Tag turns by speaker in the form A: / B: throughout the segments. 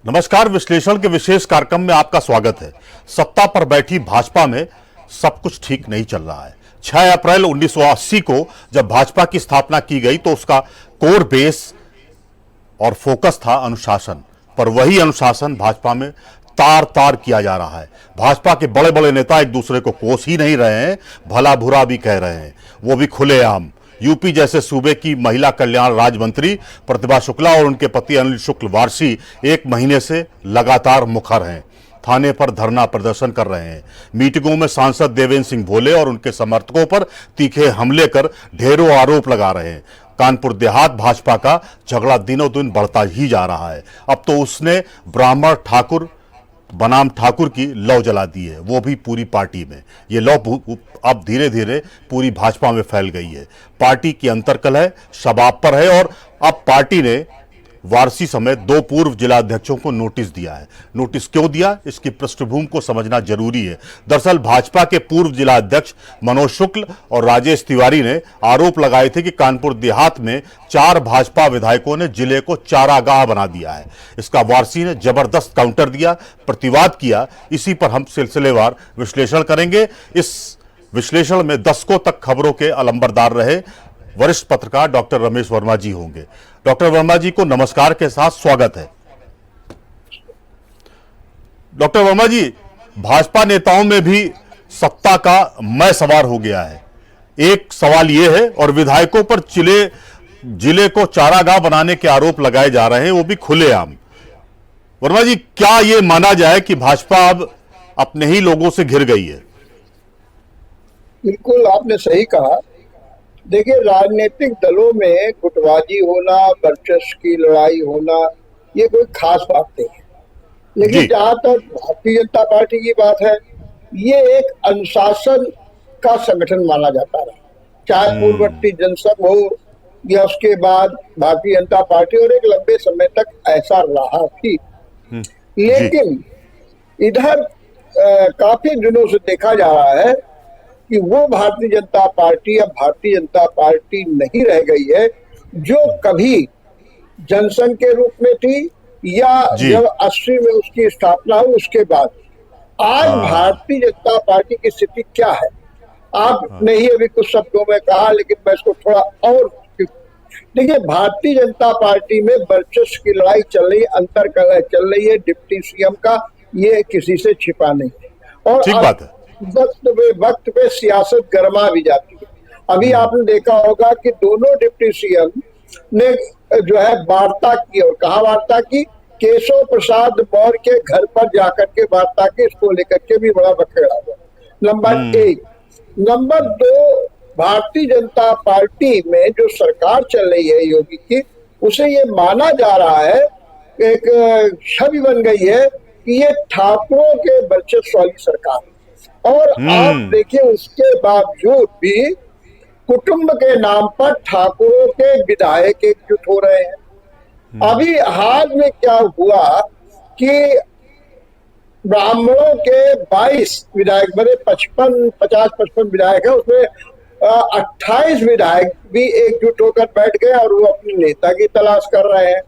A: नमस्कार। विश्लेषण के विशेष कार्यक्रम में आपका स्वागत है। सत्ता पर बैठी भाजपा में सब कुछ ठीक नहीं चल रहा है। 6 अप्रैल 1980 को जब भाजपा की स्थापना की गई तो उसका कोर बेस और फोकस था अनुशासन पर। वही अनुशासन भाजपा में तार तार किया जा रहा है। भाजपा के बड़े बड़े नेता एक दूसरे को कोस ही नहीं रहे हैं, भला बुरा भी कह रहे हैं, वो भी खुलेआम। यूपी जैसे सूबे की महिला कल्याण राज्य मंत्री प्रतिभा शुक्ला और उनके पति अनिल शुक्ल वारसी 1 महीने से लगातार मुखर हैं, थाने पर धरना प्रदर्शन कर रहे हैं। मीटिंगों में सांसद देवेंद्र सिंह भोले और उनके समर्थकों पर तीखे हमले कर ढेरों आरोप लगा रहे हैं। कानपुर देहात भाजपा का झगड़ा दिनों दिन बढ़ता ही जा रहा है। अब तो उसने ब्राह्मण ठाकुर बनाम ठाकुर की लौ जला दी है, वो भी पूरी पार्टी में। ये लौ अब धीरे धीरे पूरी भाजपा में फैल गई है। पार्टी की अंतर्कलह शबाब पर है और अब पार्टी ने वारसी समेत 2 पूर्व जिलाध्यक्षों को नोटिस दिया है। नोटिस क्यों दिया, इसकी पृष्ठभूमि को समझना जरूरी है। दरअसल भाजपा के पूर्व जिलाध्यक्ष मनोज शुक्ल और राजेश तिवारी ने आरोप लगाए थे कि कानपुर देहात में 4 भाजपा विधायकों ने जिले को चारागाह बना दिया है। इसका वारसी ने जबरदस्त काउंटर दिया, प्रतिवाद किया। इसी पर हम सिलसिलेवार विश्लेषण करेंगे। इस विश्लेषण में दशकों तक खबरों के अलंबरदार रहे वरिष्ठ पत्रकार डॉक्टर रमेश वर्मा जी होंगे। डॉक्टर वर्मा जी को नमस्कार के साथ स्वागत है। डॉक्टर वर्मा जी, भाजपा नेताओं में भी सत्ता का मैं सवार हो गया है। एक सवाल यह है, और विधायकों पर जिले को चारागाह बनाने के आरोप लगाए जा रहे हैं, वो भी खुलेआम। वर्मा जी, क्या यह माना जाए कि भाजपा अब अपने ही लोगों से घिर गई है?
B: बिल्कुल, आपने सही कहा। देखिए, राजनीतिक दलों में गुटबाजी होना, वर्चस्व की लड़ाई होना, ये कोई खास बात नहीं है। लेकिन जहां तक भारतीय जनता पार्टी की बात है, ये एक अनुशासन का संगठन माना जाता है। चाहे पूर्ववर्ती जनसंघ हो या उसके बाद भारतीय जनता पार्टी, और एक लंबे समय तक ऐसा रहा थी। लेकिन इधर काफी दिनों से देखा जा रहा है कि वो भारतीय जनता पार्टी अब भारतीय जनता पार्टी नहीं रह गई है जो कभी जनसंघ के रूप में थी, या जब 80 में उसकी स्थापना हुई उसके बाद। आज भारतीय जनता पार्टी की स्थिति क्या है, आपने ही अभी कुछ शब्दों में कहा, लेकिन मैं इसको थोड़ा और देखिए। भारतीय जनता पार्टी में वर्चस्व की लड़ाई चल रही है, अंतर्कलह चल रही है डिप्टी सीएम का, ये किसी से छिपा नहीं है। और
A: ठीक बात है।
B: वक्त पे सियासत गरमा भी जाती है। अभी आपने देखा होगा कि दोनों डिप्टी सीएम ने जो है वार्ता की, और कहा वार्ता की, केशव प्रसाद मौर्य के घर पर जाकर के वार्ता की। इसको लेकर के भी बड़ा बखेड़ा हुआ। Number 1। Number 2, Bharatiya Janata party में जो सरकार चल रही है योगी की, उसे ये माना जा रहा है, एक छवि बन गई है कि ये ठाकुरों के वर्चस्व वाली सरकार। और आप देखिए, उसके बावजूद भी कुटुंब के नाम पर ठाकुरों के विधायक एकजुट हो रहे हैं। अभी हाल में क्या हुआ कि ब्राह्मणों के 22 विधायक बने, 50-55 विधायक है, उसमें 28 विधायक भी एकजुट होकर बैठ गए और वो अपने नेता की तलाश कर रहे हैं।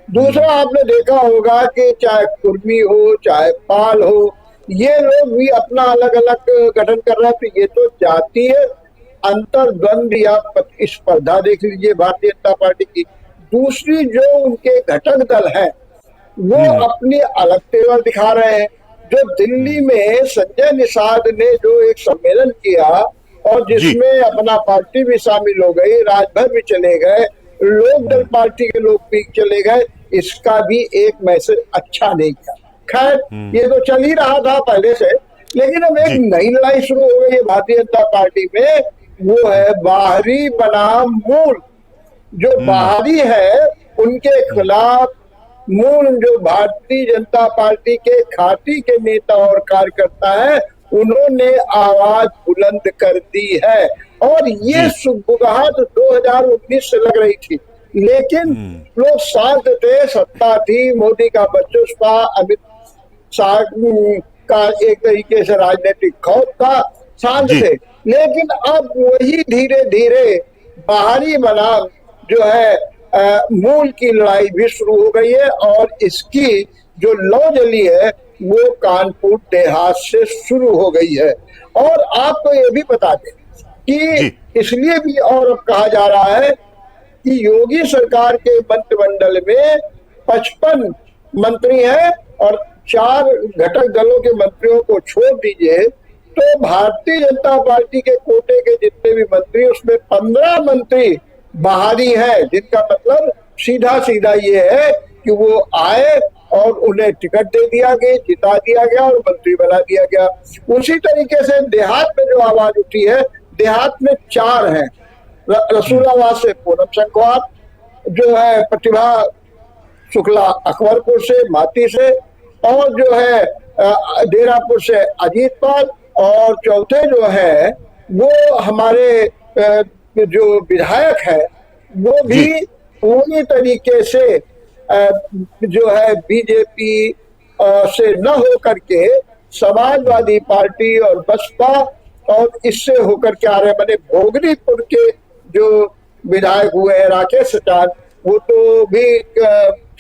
B: दूसरा, आपने देखा होगा कि चाहे कुर्मी हो चाहे पाल हो, ये लोग भी अपना अलग अलग गठन कर रहे हैं। तो ये तो जातीय अंतर्द्वंद या स्पर्धा देख लीजिए भारतीय जनता पार्टी की। दूसरी, जो उनके घटक दल हैं, वो अपनी अलग तेवर दिखा रहे हैं। जो दिल्ली में संजय निषाद ने जो एक सम्मेलन किया, और जिसमें अपना पार्टी भी शामिल हो गई, राजभर भी चले गए, लोकदल पार्टी के लोग भी चले गए, इसका भी एक मैसेज अच्छा नहीं किया। खैर, ये तो चल ही रहा था पहले से, लेकिन अब एक नई लड़ाई शुरू हो गई है भारतीय जनता पार्टी में। वो है बाहरी बनाम मूल। जो बाहरी है उनके खिलाफ मूल जो भारतीय जनता पार्टी के खाती के नेता और कार्यकर्ता है, उन्होंने आवाज बुलंद कर दी है। और ये सुगबुगाहट 2019 से लग रही थी, लेकिन लोग शांत थे, सत्ता थी, मोदी का वर्चस्व था, अमित शाह का एक तरीके से राजनीतिक खौफ था, शांत थे। लेकिन अब वही धीरे धीरे बाहरी बनाम जो है मूल की लड़ाई भी शुरू हो गई है, और इसकी जो लौ जली है वो कानपुर देहात से शुरू हो गई है। और आपको ये भी बता दें
A: जी
B: कि इसलिए भी और अब कहा जा रहा है कि योगी सरकार के मंत्रिमंडल में 55 मंत्री हैं और 4 घटक दलों के मंत्रियों को छोड़ दीजिए तो भारतीय जनता पार्टी के कोटे के जितने भी मंत्री उसमें 15 मंत्री बाहरी हैं, जिनका मतलब सीधा सीधा ये है कि वो आए और उन्हें टिकट दे दिया गया, जिता दिया गया और मंत्री बना दिया गया। उसी तरीके से देहात में जो आवाज उठी है, देहात में 4 हैं, रसूलाबाद से पूनम संखवार, जो है प्रतिभा शुक्ला अकबरपुर से माती से, और जो है डेरापुर से अजीत पाल, और चौथे जो है वो हमारे जो विधायक है वो भी पूरी तरीके से जो है बीजेपी से न होकर के समाजवादी पार्टी और बसपा और इससे होकर के आ रहे, मैंने भोगनीपुर के जो विधायक हुए हैं राकेश सचान, वो तो भी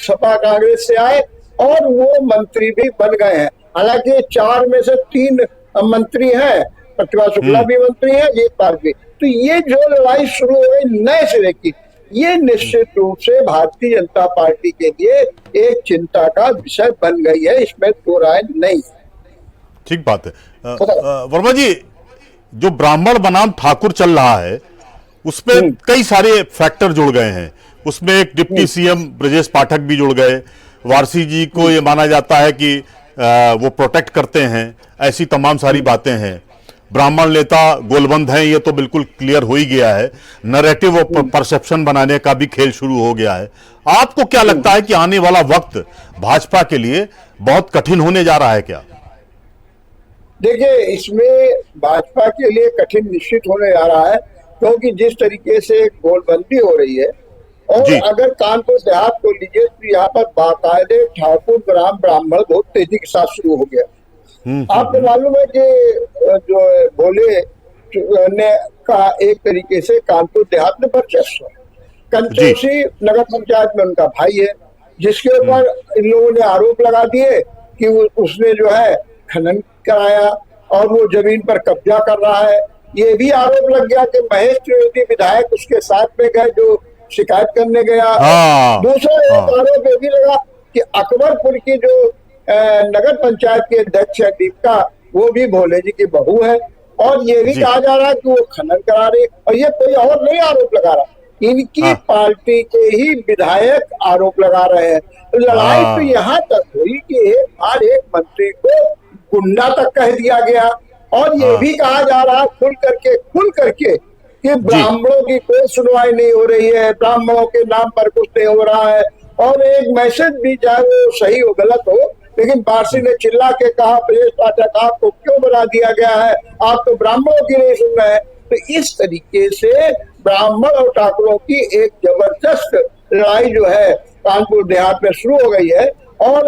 B: सपा कांग्रेस से आए और वो मंत्री भी बन गए हैं। हालांकि 4 में से 3 मंत्री हैं, प्रतिभा शुक्ला भी मंत्री है, ये पाल भी। तो ये जो लड़ाई शुरू हो गई नए सिरे की, ये निश्चित रूप से भारतीय जनता पार्टी के लिए एक चिंता का विषय बन गई है, इसमें दो राय नहीं।
A: ठीक बात है। वर्मा जी, जो ब्राह्मण बनाम ठाकुर चल रहा है उसमें कई सारे फैक्टर जुड़ गए हैं। उसमें एक डिप्टी सीएम ब्रजेश पाठक भी जुड़ गए। वारसी जी को ये माना जाता है कि वो प्रोटेक्ट करते हैं, ऐसी तमाम सारी बातें हैं। ब्राह्मण नेता गोलबंद हैं, ये तो बिल्कुल क्लियर हो ही गया है। नैरेटिव और परसेप्शन बनाने का भी खेल शुरू हो गया है। आपको क्या लगता है कि आने वाला वक्त भाजपा के लिए बहुत कठिन होने जा रहा है क्या?
B: देखिए, इसमें भाजपा के लिए कठिन निश्चित होने जा रहा है, क्योंकि जिस तरीके से गोलबंदी हो रही है, और अगर कानपुर देहात को लीजिए तो यहाँ पर बाकायदे ठाकुर ब्राह्मण बहुत तेजी के साथ शुरू हो गया। आपको मालूम है कि जो भोले ने का एक तरीके से कानपुर देहात में वर्चस्व है। कंचोसी नगर पंचायत में उनका भाई है, जिसके ऊपर इन लोगों ने आरोप लगा दिए कि उसने जो है खनन कराया और वो जमीन पर कब्जा कर रहा है। ये भी आरोप लग गया कि महेश त्रिवेदी विधायक उसके साथ में गए जो शिकायत करने गया। दूसरा एक आरोप ये भी लगा कि अकबरपुर की जो नगर पंचायत के अध्यक्ष है दीपिका, वो भी भोले जी की बहू है, और ये भी कहा जा रहा है कि वो खनन करा रही। और ये कोई और नहीं आरोप लगा रहा, इनकी पार्टी के ही विधायक आरोप लगा रहे हैं। तो लड़ाई तो यहाँ तक हुई कि एक बार एक मंत्री को गुंडा तक कह दिया गया, और ये भी कहा जा रहा खुल करके कि ब्राह्मणों की कोई सुनवाई नहीं हो रही है, ब्राह्मणों के नाम पर कुछ नहीं हो रहा है। और एक मैसेज भी, चाहे वो सही हो गलत हो, लेकिन पारसी ने चिल्ला के कहा ब्रजेश पाठक आपको क्यों बना दिया गया है, आप तो ब्राह्मणों की नहीं सुन रहे हैं। तो इस तरीके से ब्राह्मण और ठाकुरों की एक जबरदस्त लड़ाई जो है कानपुर देहात में शुरू हो गई है। और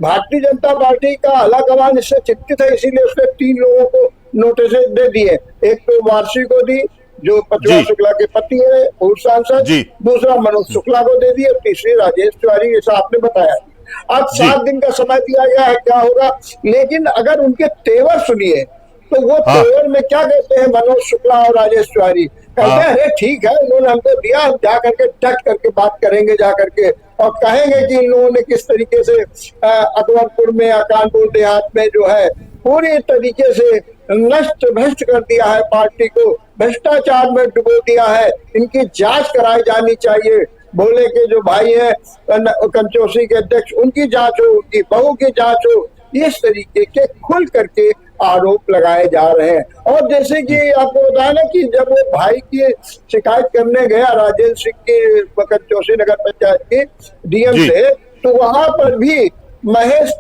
B: भारतीय जनता पार्टी का आला कमान इससे चिंतित है, इसीलिए उसने 3 लोगों को नोटिस दे दिए। एक तो वारसी को दी, जो प्रतिभा शुक्ला के पति है, पूर्व सांसद, दूसरा मनोज शुक्ला को दे दिया, तीसरी राजेश तिवारी, जैसा आपने बताया। आज 7 दिन का समय दिया गया है, क्या होगा। लेकिन अगर उनके तेवर सुनिए तो वो तेवर में क्या कहते हैं मनोज शुक्ला और राजेश तिवारी, कहते हैं अरे ठीक है, उन्होंने हमको दिया, हम जा करके डट करके बात करेंगे जा करके, और कहेंगे कि इन लोगों ने किस तरीके से अकबरपुर में या कानपुर देहात में जो है पूरी तरीके से नष्ट भ्रष्ट कर दिया है, पार्टी को भ्रष्टाचार में डुबो दिया है, इनकी जांच कराई जानी चाहिए। भोले के जो भाई है कंचोसी के अध्यक्ष, उनकी जांच हो, उनकी बहू की जांच हो। इस तरीके के खुल करके आरोप लगाए जा रहे हैं। और जैसे कि आपको बताया ना कि जब वो भाई की शिकायत करने गया राजेंद्र सिंह की कंचोसी नगर पंचायत की डीएम से, तो वहां पर भी महेश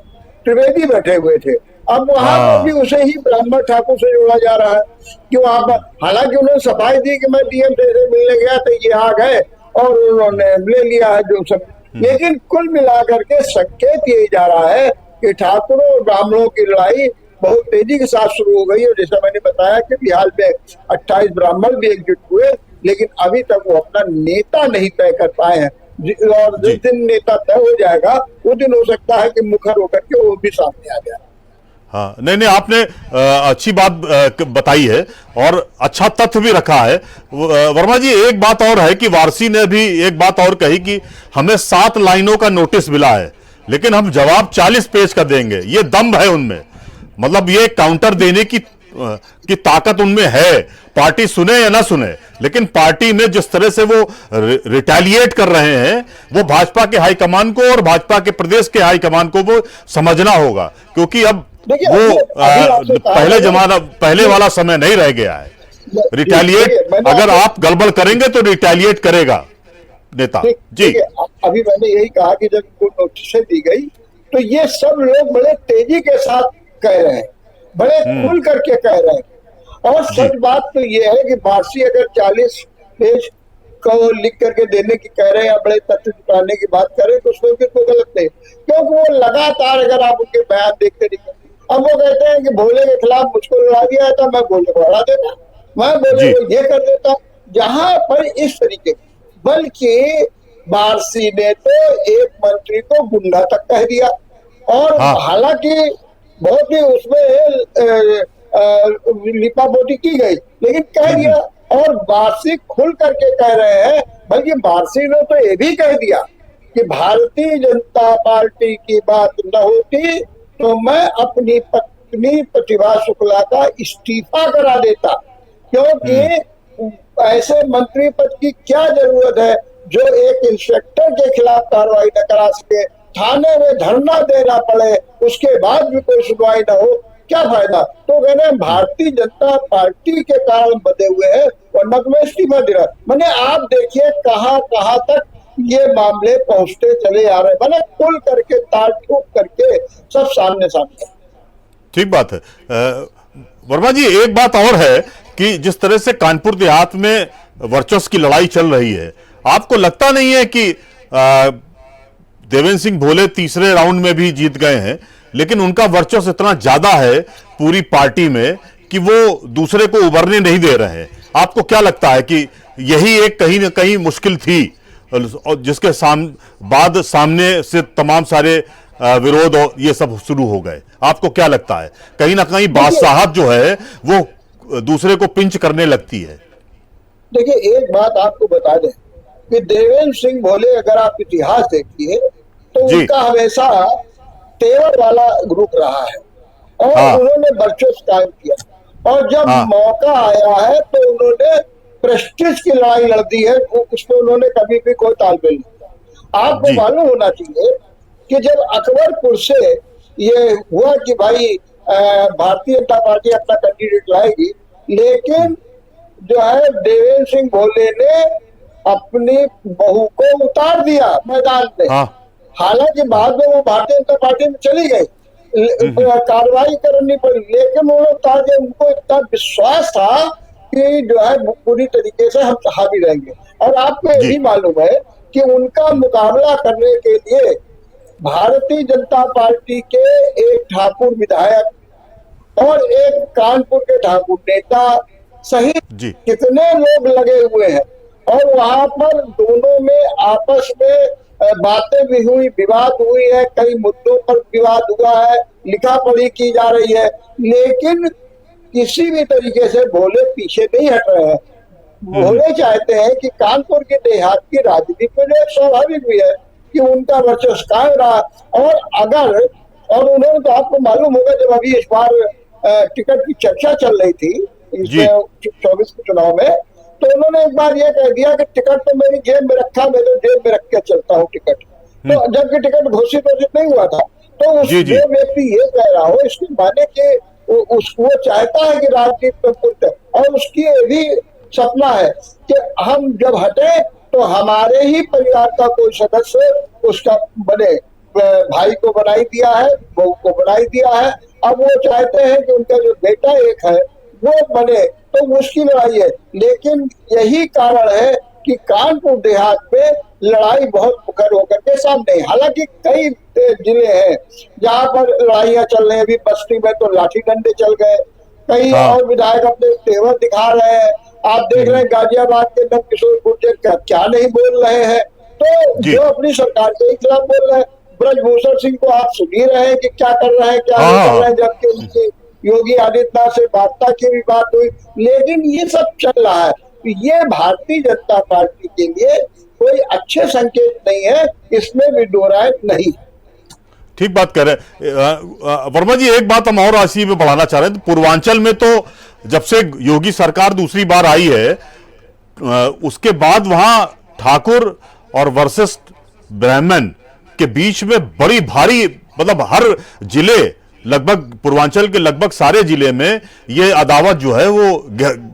B: त्रिवेदी बैठे हुए थे। अब वहां पर भी उसे ही ब्राह्मण ठाकुर से जोड़ा जा रहा है कि वहां पर, हालांकि उन्होंने सफाई दी कि मैं डीएम से मिलने गया तो ये आ गए और उन्होंने ले लिया है जो सब। लेकिन कुल मिलाकर के संकेत यही जा रहा है कि ठाकुरों और ब्राह्मणों की लड़ाई बहुत तेजी के साथ शुरू हो गई है। जैसा मैंने बताया कि बिहार में 28 ब्राह्मण भी एकजुट हुए, लेकिन अभी तक वो अपना नेता नहीं तय कर पाए हैं। और जिस
A: जी
B: दिन नेता तय हो जाएगा उस दिन हो सकता है कि मुखर होकर के वो भी सामने आ जाए।
A: हाँ, नहीं नहीं, आपने अच्छी बात बताई है और अच्छा तथ्य भी रखा है। वर्मा जी, एक बात और है कि वारसी ने भी एक बात और कही कि हमें 7 लाइनों का नोटिस मिला है, लेकिन हम जवाब 40 पेज का देंगे। ये दम्भ है उनमें, मतलब ये काउंटर देने की ताकत उनमें है। पार्टी सुने या ना सुने, लेकिन पार्टी में जिस तरह से वो रिटेलिएट कर रहे हैं, वो भाजपा के हाईकमान को और भाजपा के प्रदेश के हाईकमान को वो समझना होगा, क्योंकि अब
B: देखिए
A: वो
B: अभी आपसे कहा
A: पहले
B: है
A: जमाना, पहले वाला समय नहीं रह गया है। रिटेलिएट
B: देखिए, मैंने
A: अगर
B: आपको
A: आप गड़बड़ करेंगे तो रिटेलिएट करेगा नेता
B: ठीक
A: जी।
B: ठीक है। अभी मैंने यही कहा कि जब इनको नोटिस दी गई तो ये सब लोग बड़े तेजी के साथ कह रहे हैं, बड़े खुल करके कह रहे हैं। और
A: जी
B: सच बात तो ये है कि वारसी अगर 40 पेज को लिख करके देने की कह रहे हैं या बड़े तथ्य जुटाने की बात कर रहे हैं तो उसमें भी कोई गलत नहीं, क्योंकि वो लगातार, अगर आप उनके बयान देखते रहिए, अब वो कहते हैं कि भोले के खिलाफ मुझको लड़ा दिया था, मैं भोले को हरा देता, मैं भोले
A: जी
B: को ये कर देता। जहां पर इस तरीके, बल्कि वारसी ने तो एक मंत्री को गुंडा तक कह दिया, और
A: हाँ
B: हालांकि बहुत ही उसमें लिपापोती की गई, लेकिन कह दिया। और वारसी खुल करके कह रहे हैं, बल्कि वारसी ने तो ये भी कह दिया कि भारतीय जनता पार्टी की बात न होती तो मैं अपनी पत्नी प्रतिभा शुक्ला का इस्तीफा करा देता, क्योंकि ऐसे मंत्री पद की क्या जरूरत है जो एक इंस्पेक्टर के खिलाफ कार्रवाई न करा सके, थाने में धरना देना पड़े, उसके बाद भी कोई सुनवाई न हो, क्या फायदा। तो कह रहे हैं भारतीय जनता पार्टी के कारण बंधे हुए हैं, वरना तो मैं इस्तीफा दे रहा। मैंने आप देखिए कहां कहां तक ये मामले पहुंचते चले आ रहे हैं, मैंने खुल करके तार ठोक करके सब सामने सामने।
A: ठीक बात है। वर्मा जी, एक बात और है कि जिस तरह से कानपुर देहात में वर्चस्व की लड़ाई चल रही है, आपको लगता नहीं है कि देवेंद्र सिंह भोले तीसरे राउंड में भी जीत गए हैं, लेकिन उनका वर्चस्व इतना ज्यादा है पूरी पार्टी में कि वो दूसरे को उभरने नहीं दे रहे हैं? आपको क्या लगता है कि यही एक कहीं ना कहीं मुश्किल थी, और जिसके बाद सामने से तमाम सारे विरोध और ये सब शुरू हो गए? आपको क्या लगता है, कहीं ना कहीं बादशाहत जो है वो दूसरे को पिंच करने लगती है?
B: देखिए एक बात आपको बता दें कि देवेंद्र सिंह भोले, अगर आप इतिहास देखिए तो उनका हमेशा तेवर वाला ग्रुप रहा है, और उन्होंने वर्चस्व कायम किया, और जब मौका आया है तो उन्होंने प्रेस्टीज की लड़ाई लड़ दी है, उसमें उन्होंने कभी भी कोई तालमेल नहीं किया। आपको मालूम होना चाहिए कि जब अकबरपुर से ये हुआ कि भाई भारतीय जनता पार्टी अपना कैंडिडेट लाएगी, लेकिन जो है देवेंद्र सिंह भोले ने अपनी बहू को उतार दिया मैदान में। हालांकि बाद में वो भारतीय जनता पार्टी में चली गई, कार्रवाई करनी पड़ी, लेकिन उन्होंने उतार दिया। उनको इतना विश्वास था कि जो है पूरी तरीके से हम हावी रहेंगे। और आपको ये भी मालूम है कि उनका मुकाबला करने के लिए भारतीय जनता पार्टी के एक ठाकुर विधायक और एक कानपुर के ठाकुर नेता सहित कितने लोग लगे हुए हैं, और वहां पर दोनों में आपस में बातें भी हुई, विवाद हुई है, कई मुद्दों पर विवाद हुआ है, लिखा पढ़ी की जा रही है, लेकिन किसी भी तरीके से भोले पीछे नहीं हट रहे हैं। भोले चाहते हैं कि कानपुर के देहात की राजनीति में एक स्वाभाविक भी है कि उनका वर्चस्व कायम रहा। और उन्होंने तो आपको मालूम होगा, जब अभी इस बार टिकट की चर्चा चल रही थी 24 के चुनाव में, तो उन्होंने एक बार ये कह दिया कि टिकट तो मेरी जेब में रखा, मैं तो जेब में रख के चलता हूँ टिकट। तो जबकि टिकट घोषित नहीं हुआ था, तो उस जो व्यक्ति ये कह रहा हो, इसके माने कि वो चाहता है कि राजनीति में पुट, और उसकी ये भी सपना है कि हम जब हटे तो हमारे ही परिवार का कोई सदस्य उसका बने। भाई को बनाई दिया है, बहू को बनाई दिया है, अब वो चाहते हैं कि उनका जो बेटा एक है वो बने, तो उसकी लड़ाई है। लेकिन यही कारण है कि कानपुर देहात में लड़ाई बहुत मुखर होकर के सामने है। हालांकि कई जिले हैं जहां पर लड़ाइयां चल रही है, अभी बस्ती में तो लाठी डंडे चल गए, कई और विधायक अपने तेवर दिखा रहे हैं। आप देख रहे हैं गाजियाबाद के नंद किशोर गुर्जर क्या नहीं बोल रहे हैं, तो
A: जी।
B: जो अपनी सरकार के खिलाफ बोल रहे हैं, ब्रजभूषण सिंह को आप सुन ही रहे हैं कि क्या कर रहे हैं, क्या नहीं कर
A: हाँ।
B: रहे हैं, जबकि उनकी योगी आदित्यनाथ से वार्ता की भी बात हुई। लेकिन ये सब चल रहा है, ये भारतीय जनता पार्टी के लिए कोई अच्छे संकेत नहीं है, इसमें भी दो राय नहीं।
A: ठीक बात कह रहे हैं। वर्मा जी, एक बात हम और इसी में बढ़ाना चाह रहे हैं। तो पूर्वांचल में तो जब से योगी सरकार दूसरी बार आई है, उसके बाद वहां ठाकुर और वशिष्ठ ब्राह्मण के बीच में बड़ी भारी, मतलब हर जिले, लगभग पूर्वांचल के लगभग सारे जिले में ये अदावत जो है वो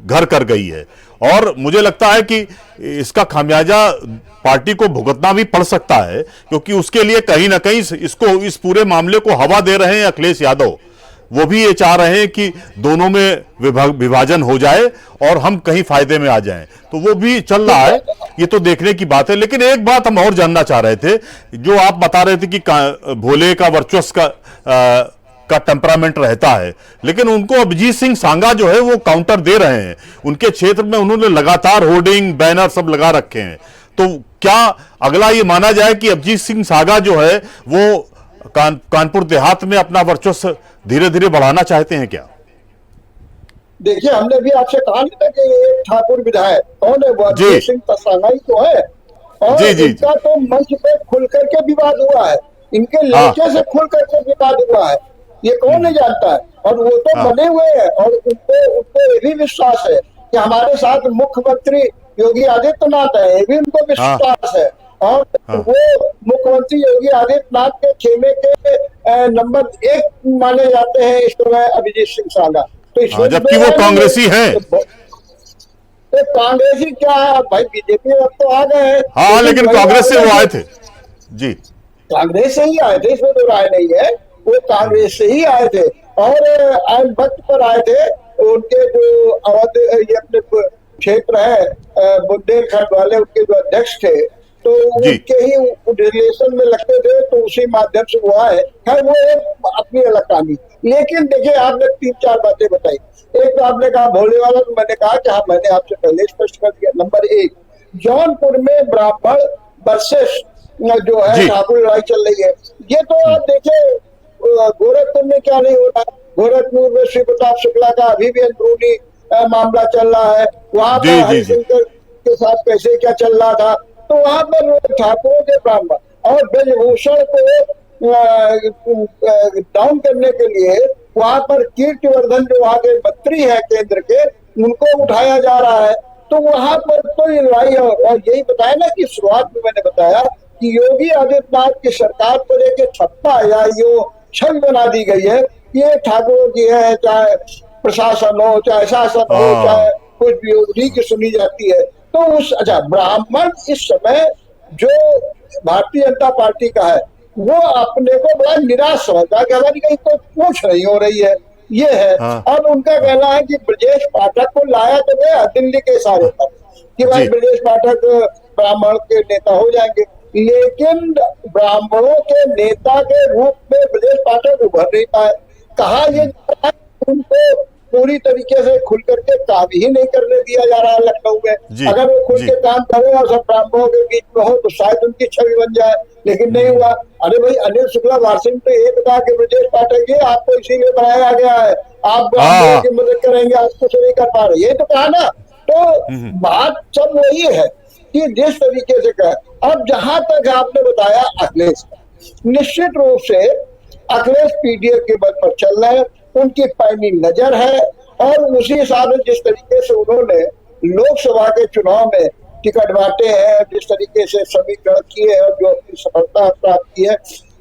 A: घर कर गई है। और मुझे लगता है कि इसका खामियाजा पार्टी को भुगतना भी पड़ सकता है, क्योंकि उसके लिए कहीं ना कहीं इस पूरे मामले को हवा दे रहे हैं अखिलेश यादव। वो भी ये चाह रहे हैं कि दोनों में विभाजन हो जाए और हम कहीं फायदे में आ जाएं, तो वो भी चल रहा है। ये तो देखने की बात है। लेकिन एक बात हम और जानना चाह रहे थे, जो आप बता रहे थे कि भोले का वर्चस्व का टेम्परामेंट रहता है, लेकिन उनको अभिजीत सिंह सांगा जो है वो काउंटर दे रहे हैं। उनके क्षेत्र में उन्होंने लगातार होर्डिंग, बैनर सब लगा रखे हैं। तो क्या अगला ये माना जाए कि अभिजीत सिंह सांगा जो है वो कानपुर देहात में अपना वर्चस्व धीरे धीरे बढ़ाना चाहते हैं क्या?
B: देखिए, हमने भी आपसे कहा नहीं था कि ये ठाकुर विधायक कौन है, वो अभिजीत सिंह सांगाई तो है। और
A: जी, जी,
B: इनका तो मंच पे खुल करके विवाद हुआ है, इनके लड़के से खुल करके विवाद हुआ है, ये कौन नहीं जानता है। और वो तो बने हुए हैं, और उनको ये भी विश्वास है कि हमारे साथ मुख्यमंत्री योगी आदित्यनाथ है, ये भी उनको विश्वास है। और वो मुख्यमंत्री योगी आदित्यनाथ के खेमे के नंबर 1 माने जाते हैं इस समय अभिजीत सिंह सांगा। तो
A: जबकि वो कांग्रेसी हैं।
B: तो कांग्रेसी क्या है भाई, बीजेपी अब तो आ गए हैं।
A: हाँ, लेकिन कांग्रेस से वो आए थे जी।
B: कांग्रेस से ही आए थे, इसमें तो राय नहीं है, वो कांग्रेस से ही आए थे। और आइन वक्त पर आए थे। उनके जो अवध ये अपने क्षेत्र है बुंदेलखंड वाले, उनके जो अध्यक्ष थे, तो उनके ही रिलेशन में लगते थे, तो उसी माध्यम से हुआ है। खैर, वो एक अपनी अलग कहानी। लेकिन देखिए, आपने 3-4 बातें बताई। एक तो आपने कहा भोले वाला, तो मैंने कहा कि हाँ, मैंने आपसे पहले स्पष्ट कर दिया। नंबर 1, जौनपुर में ब्राह्मण वर्सेस जो है ठाकुर लड़ाई चल रही है। ये तो आप देखिए, गोरखपुर में क्या नहीं हो रहा। गोरखपुर में श्री प्रताप शुक्ला का अभी भी अंदरूनी मामला चल रहा है। वहां पर हरिशंकर के साथ कैसे क्या चल रहा था। तो वहां पर ठाकुरों के ब्राह्मण और ब्रजभूषण को डाउन करने के लिए वहां पर कीर्तिवर्धन जो वहां के मंत्री है केंद्र के, उनको उठाया जा रहा है। तो वहां पर तो ये लड़ाई, और यही बताया ना कि शुरुआत में मैंने बताया कि योगी आदित्यनाथ की सरकार को लेकर ठप्पा या यो छवि बना दी गई है। ये ठाकुरों की है, चाहे प्रशासन हो, चाहे शासन हो, चाहे कुछ भी हो, उन्हीं की सुनी जाती है। तो अच्छा, ब्राह्मण इस समय जो भारतीय जनता पार्टी का है, वो अपने को बड़ा निराश समझता है कि हमारी कहीं कोई पूछ नहीं हो रही है, ये है। अब उनका कहना है कि ब्रजेश पाठक को लाया तो गया दिल्ली के इशारे पर कि भाई ब्रजेश पाठक ब्राह्मण के नेता हो जाएंगे, लेकिन ब्राह्मणों के नेता के रूप में ब्रजेश पाठक उभर नहीं पाए। कहा ये उनको पूरी तरीके से खुल करके काम ही नहीं करने दिया जा रहा है लखनऊ में। अगर वो खुल के काम करे और सब ब्राह्मणों के बीच में हो, तो शायद उनकी छवि बन जाए, लेकिन नहीं हुआ। अरे भाई, अनिल शुक्ला वार्षिक तो ये बता कि ब्रजेश पाठक जी आपको इसीलिए बनाया गया है, आप ब्राह्मणों की मदद करेंगे, आप कुछ नहीं कर पा रहे, ये तो कहा ना। तो बात सब वही है कि जिस तरीके से कहा। अब जहां तक आपने बताया अखिलेश, निश्चित रूप से अखिलेश पीडीएफ के बल पर चल रहे हैं, उनकी पैनी नजर है। और उसी हिसाब से जिस तरीके से उन्होंने लोकसभा के चुनाव में टिकट बांटे हैं, जिस तरीके से समीकरण किए और जो अपनी सफलता प्राप्त की है,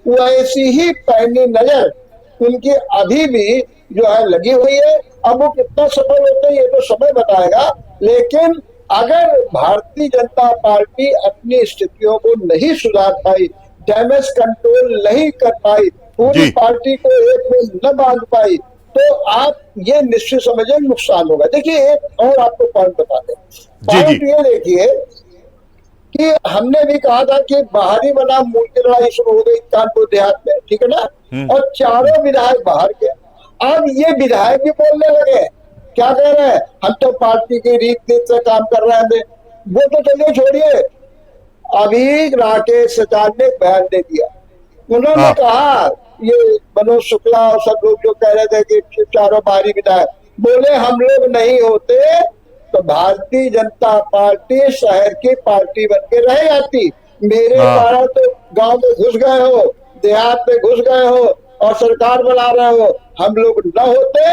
B: वैसी ही पैनी नजर उनकी अभी भी जो है लगी हुई है। अब वो कितना सफल होते हैं ये तो समय बताएगा। लेकिन अगर भारतीय जनता पार्टी अपनी स्थितियों को नहीं सुधार पाई, डैमेज कंट्रोल नहीं कर पाई, पूरी पार्टी को एक में न बांध पाई, तो आप ये निश्चित समझे नुकसान होगा। देखिए, एक और आपको पॉइंट बता दें। पॉइंट ये देखिए कि हमने भी कहा था कि बाहरी बनाम मूल की लड़ाई शुरू हो गई कानपुर देहात में, ठीक है ना, और चारों विधायक बाहर के। अब ये विधायक भी बोलने लगे, क्या कह रहे हैं, हम तो पार्टी की रीत नीति से काम कर रहे हैं। वो तो चलिए छोड़िए, अभी राकेश सचान ने बयान दे दिया। उन्होंने
A: हाँ।
B: कहा, ये मनोज शुक्ला और सब लोग जो कह रहे थे कि चारों बाहरी विधायक, बोले हम लोग नहीं होते तो भारतीय जनता पार्टी शहर की पार्टी बन के रह जाती। मेरे
A: हाँ।
B: कारण तो गांव में घुस गए हो, देहात में घुस गए हो और सरकार बना रहे हो। हम लोग न होते,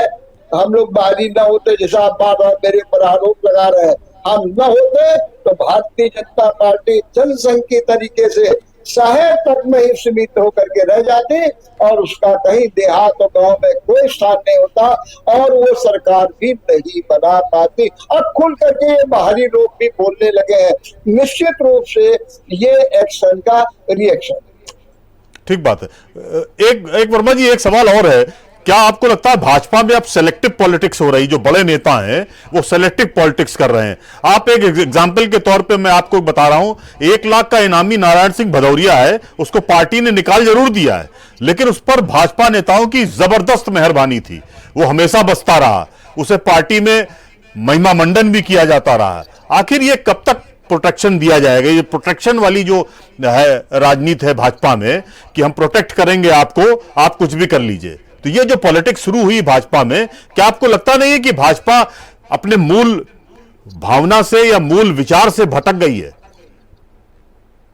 B: हम लोग बाहरी न होते, जैसा आप बार बार मेरे ऊपर आरोप लगा रहे हैं, हम न होते तो भारतीय जनता पार्टी जनसंघ की तरीके से शहर तक में ही सीमित होकर के रह जाती और उसका कहीं देहात और गांव में कोई स्थान नहीं होता और वो सरकार भी नहीं बना पाती। अब खुल करके ये बाहरी लोग भी बोलने लगे हैं। निश्चित रूप से ये एक्शन का रिएक्शन।
A: ठीक बात है। एक वर्मा जी, एक सवाल और है, क्या आपको लगता है भाजपा में अब सेलेक्टिव पॉलिटिक्स हो रही, जो बड़े नेता हैं वो सेलेक्टिव पॉलिटिक्स कर रहे हैं? आप एक एग्जांपल के तौर पे मैं आपको बता रहा हूं, 1 लाख का इनामी नारायण सिंह भदौरिया है, उसको पार्टी ने निकाल जरूर दिया है, लेकिन उस पर भाजपा नेताओं की जबरदस्त मेहरबानी थी, वो हमेशा बसता रहा, उसे पार्टी में महिमा मंडन भी किया जाता रहा। आखिर ये कब तक प्रोटेक्शन दिया जाएगा? ये प्रोटेक्शन वाली जो है राजनीति है भाजपा में कि हम प्रोटेक्ट करेंगे आपको, आप कुछ भी कर लीजिए, तो ये जो पॉलिटिक्स शुरू हुई भाजपा में, क्या आपको लगता नहीं है कि भाजपा अपने मूल भावना से या मूल विचार से भटक गई है?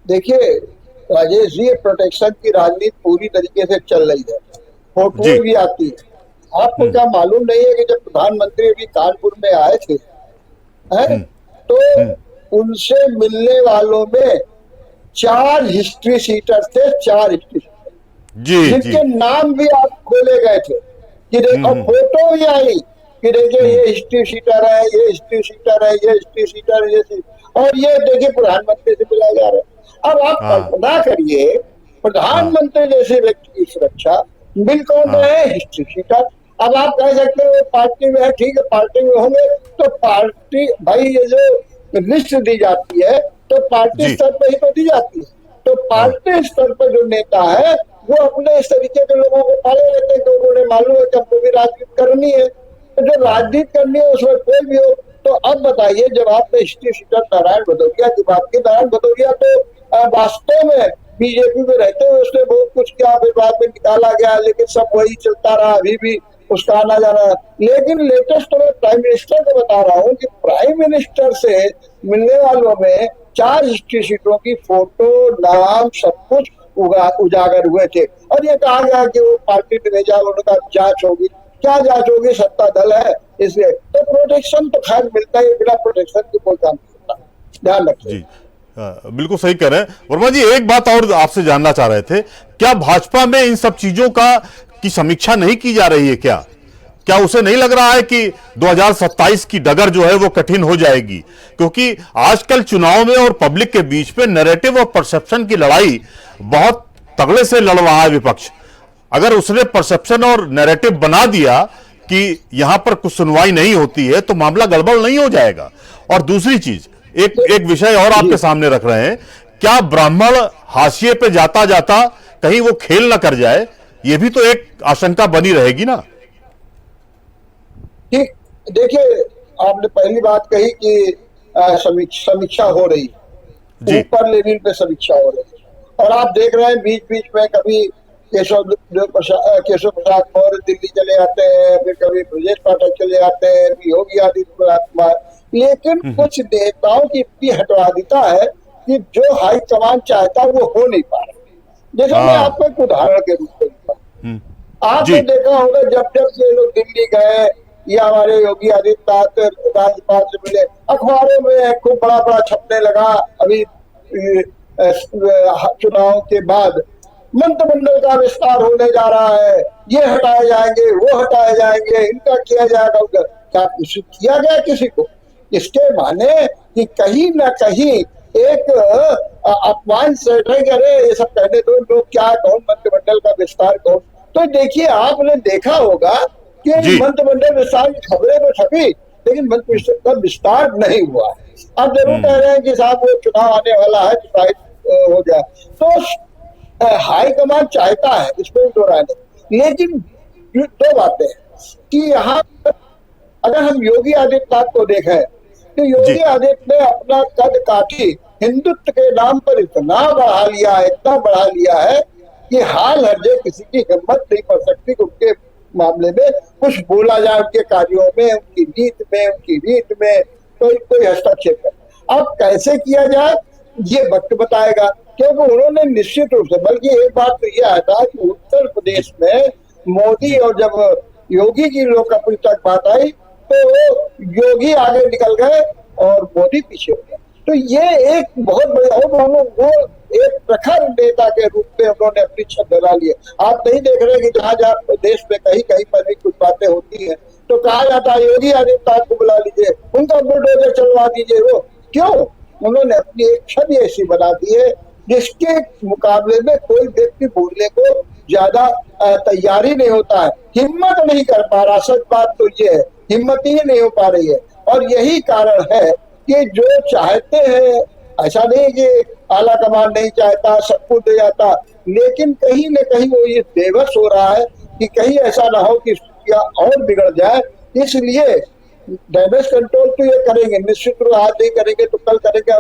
B: देखिए राजेश जी, प्रोटेक्शन की राजनीति पूरी तरीके से चल रही है, फोटो भी आती है। आपको क्या मालूम नहीं है कि जब प्रधानमंत्री अभी कानपुर में आए थे तो उनसे मिलने वालों में 4 हिस्ट्री सीटर थे, 4 हिस्ट्री सीटर जिनके नाम भी आप खोले गए थे कि देखो, फोटो भी आई कि देखिए ये हिस्ट्री सीटर है, ये हिस्ट्री सीटर है, ये हिस्ट्री सीटर है, ये और ये देखिए प्रधानमंत्री से मिलाया जा रहा है। अब आप कल्पना करिए, प्रधानमंत्री जैसे व्यक्ति की सुरक्षा मिल कौन रहे हैं? History sheeter. अब आप कह सकते हो पार्टी में है, ठीक है पार्टी में होंगे तो पार्टी, भाई ये जो लिस्ट दी जाती है तो पार्टी स्तर पर ही तो दी जाती है, तो पार्टी स्तर पर जो नेता है वो अपने इस तरीके के लोगों को पाले रहते हैं, तो उन्हें मालूम है कि हमको भी राजनीति करनी है, तो जो राजनीति करनी है उसमें कोई भी हो। तो अब बताइए, जब आपने हिस्ट्री सीटर नारायण भदौरिया की बात की, नारायण भदौरिया तो वास्तव में बीजेपी में रहते हुए उसने बहुत कुछ किया, फिर बाद में निकाला गया, लेकिन सब वही चलता रहा, अभी भी उसका आना जाना। लेकिन लेटेस्ट तो मैं प्राइम मिनिस्टर को बता रहा हूँ कि प्राइम मिनिस्टर से मिलने वालों में 4 हिस्ट्री सीटों की फोटो, नाम, सब कुछ उजागर हुए थे और ये कहा गया कि वो पार्टी में भेजा, उनका जांच होगी। क्या जांच होगी? सत्ता दल है, इसलिए तो प्रोटेक्शन तो खैर मिलता है, बिना प्रोटेक्शन की कोई काम नहीं होता। ध्यान रखिए।
A: बिल्कुल सही कह रहे हैं वर्मा जी। एक बात और आपसे जानना चाह रहे थे, क्या भाजपा में इन सब चीजों की समीक्षा नहीं की जा रही है? क्या उसे नहीं लग रहा है कि 2027 की डगर जो है वो कठिन हो जाएगी? क्योंकि आजकल चुनाव में और पब्लिक के बीच में नैरेटिव और परसेप्शन की लड़ाई बहुत तगड़े से लड़ रहा है विपक्ष। अगर उसने परसेप्शन और नैरेटिव बना दिया कि यहां पर कुछ सुनवाई नहीं होती है तो मामला गड़बड़ नहीं हो जाएगा? और दूसरी चीज, एक विषय और आपके सामने रख रहे हैं, क्या ब्राह्मण हाशिए पे जाता जाता कहीं वो खेल ना कर जाए? ये भी तो एक आशंका बनी रहेगी ना।
B: ठीक, देखिए आपने पहली बात कही कि समीक्षा हो रही, ऊपर लेवल पे समीक्षा हो रही, और आप देख रहे हैं बीच बीच में कभी केशव प्रसाद मौर्य दिल्ली चले आते हैं, फिर कभी ब्रजेश पाठक चले आते हैं, योगी आदित्यनाथ, लेकिन कुछ नेताओं की इतनी हटवादिता है कि जो हाईकमान चाहता है वो हो नहीं पा रहा। जैसे मैं आपको एक उदाहरण के रूप में, आपने देखा होगा जब जब ये लोग दिल्ली गए या हमारे योगी आदित्यनाथ राज्यपाल से मिले, अखबारों में खूब बड़ा बड़ा छपने लगा, अभी चुनाव के बाद मंत्रिमंडल का विस्तार होने जा रहा है, ये हटाए जाएंगे, वो हटाए जाएंगे, इनका किया जाएगा, क्या कुछ किया गया किसी को? इसके माने कि कहीं ना कहीं एक अपमान सेट है कि अरे ये सब कहने दो, लोग क्या, कौन मंत्रिमंडल का विस्तार कौन। तो देखिए आपने देखा होगा कि मंत्रिमंडल विस्तार की खबरें तो छपी, लेकिन मंत्रिमंडल का विस्तार नहीं हुआ है। अब जरूर कह रहे हैं कि साहब वो चुनाव आने वाला है तो शायद हो जाए, तो हाईकमान चाहता है, इसमें दो राय नहीं। लेकिन दो बातें कि यहाँ अगर हम योगी आदित्यनाथ को देखें तो योगी आदित्य ने अपना कद काठी हिंदुत्व के नाम पर इतना बढ़ा लिया है, इतना बढ़ा लिया है कि हाल हर्जे किसी की हिम्मत नहीं पड़ सकती कि उनके मामले में कुछ बोला जाए, उनके कार्यों में, उनकी नीति में, उनकी रीत में कोई हस्तक्षेप करे। अब कैसे किया जाए ये वक्त बताएगा, क्योंकि उन्होंने निश्चित रूप से, बल्कि एक बात तो यह आता है कि उत्तर प्रदेश में मोदी और जब योगी की लोकप्रिय तक बात आई तो योगी आगे निकल गए और मोदी पीछे हो गए। तो ये एक बहुत बड़ा वो एक प्रखर नेता के रूप में उन्होंने अपनी छत बना ली है। आप नहीं देख रहे कि जहां जहां देश में कहीं कहीं पर भी कुछ बातें होती हैं तो कहा जाता है योगी आदित्यनाथ को बुला लीजिए, उनका बुलडोजर चलवा दीजिए। वो क्यों? उन्होंने अपनी एक छवि ऐसी बना दी है जिसके मुकाबले में कोई व्यक्ति बोलने को ज्यादा तैयारी नहीं होता है, हिम्मत नहीं कर पा रहा। सच बात तो ये है, हिम्मत ही नहीं हो पा रही है। और यही कारण है कि जो चाहते हैं, ऐसा नहीं कि आला कमान नहीं चाहता, सब कुछ दे जाता, लेकिन कहीं न कहीं वो ये बेबस हो रहा है कि कहीं ऐसा ना हो कि और बिगड़ जाए। इसलिए डैमेज कंट्रोल तो ये करेंगे निश्चित रूप, आज नहीं करेंगे तो कल करेंगे।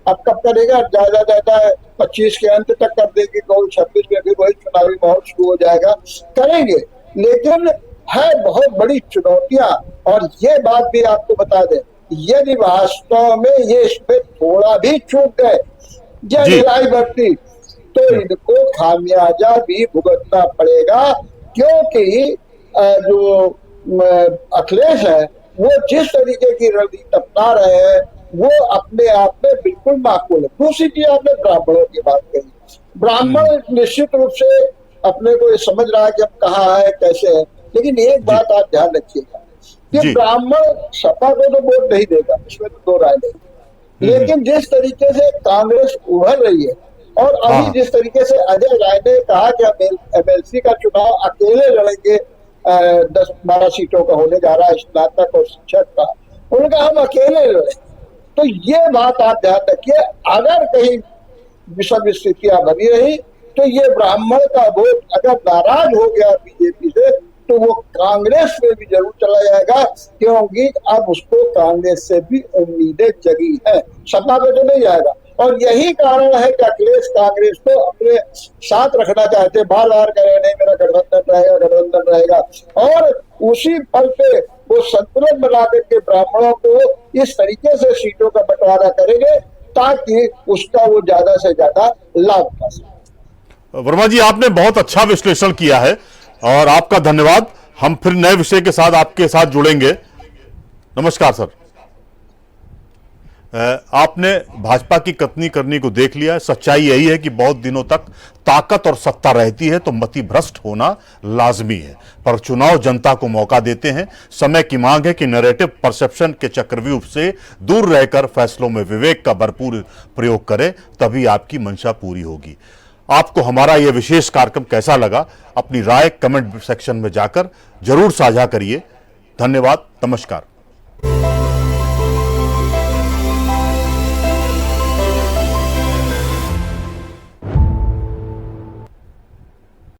B: अब कब करेगा? ज्यादा 25 के अंत तक कर देंगे, कोई 26 में भी वही चुनावी माहौल शुरू हो जाएगा, करेंगे। लेकिन है बहुत बड़ी चुनौतियां। और ये बात भी आपको बता दें, यदि वास्तव में ये इसमें थोड़ा भी चूक गए या ढिलाई बरती तो इनको खामियाजा भी भुगतना पड़ेगा, क्योंकि जो अखिलेश है वो जिस तरीके की रणनीति अपना रहे हैं वो अपने आप में बिल्कुल माकूल है। दूसरी चीज, आपने ब्राह्मणों की बात कही। ब्राह्मण निश्चित रूप से अपने को ये समझ रहा है कि अब कहाँ है कैसे है, लेकिन एक बात आप ध्यान रखिएगा कि ब्राह्मण सपा को तो वोट नहीं देगा, इसमें तो दो राय नहीं। लेकिन जिस तरीके से कांग्रेस उभर रही है और अभी जिस तरीके से अजय राय ने कहा कि हम एमएलसी का चुनाव अकेले लड़ेंगे, 10-12 सीटों का होने जा रहा है, स्नातक और शिक्षक का, उनका हम अकेले लड़े। तो ये बात आप ध्यान रखिए, अगर कहीं विषम स्थितियां बनी रही तो ये ब्राह्मण का वोट अगर नाराज हो गया बीजेपी से तो वो कांग्रेस में भी जरूर चला जाएगा, क्योंकि अब उसको कांग्रेस से भी उम्मीदें जगी है, सपा पे तो नहीं जाएगा। और यही कारण है कि अखिलेश कांग्रेस को अपने साथ रखना चाहते, बार बार कह रहे नहीं मेरा गठबंधन रहेगा। और उसी पल पे वो संतुलन बना करके ब्राह्मणों को इस तरीके से सीटों का बंटवारा करेंगे ताकि उसका वो ज्यादा से ज्यादा लाभ पा सके।
A: वर्मा जी, आपने बहुत अच्छा विश्लेषण किया है और आपका धन्यवाद। हम फिर नए विषय के साथ आपके साथ जुड़ेंगे। नमस्कार सर। आपने भाजपा की कथनी करनी को देख लिया है। सच्चाई यही है कि बहुत दिनों तक ताकत और सत्ता रहती है तो मति भ्रष्ट होना लाजमी है, पर चुनाव जनता को मौका देते हैं। समय की मांग है कि नैरेटिव परसेप्शन के चक्रव्यूह से दूर रहकर फैसलों में विवेक का भरपूर प्रयोग करें, तभी आपकी मंशा पूरी होगी। आपको हमारा यह विशेष कार्यक्रम कैसा लगा? अपनी राय कमेंट सेक्शन में जाकर जरूर साझा करिए। धन्यवाद, नमस्कार।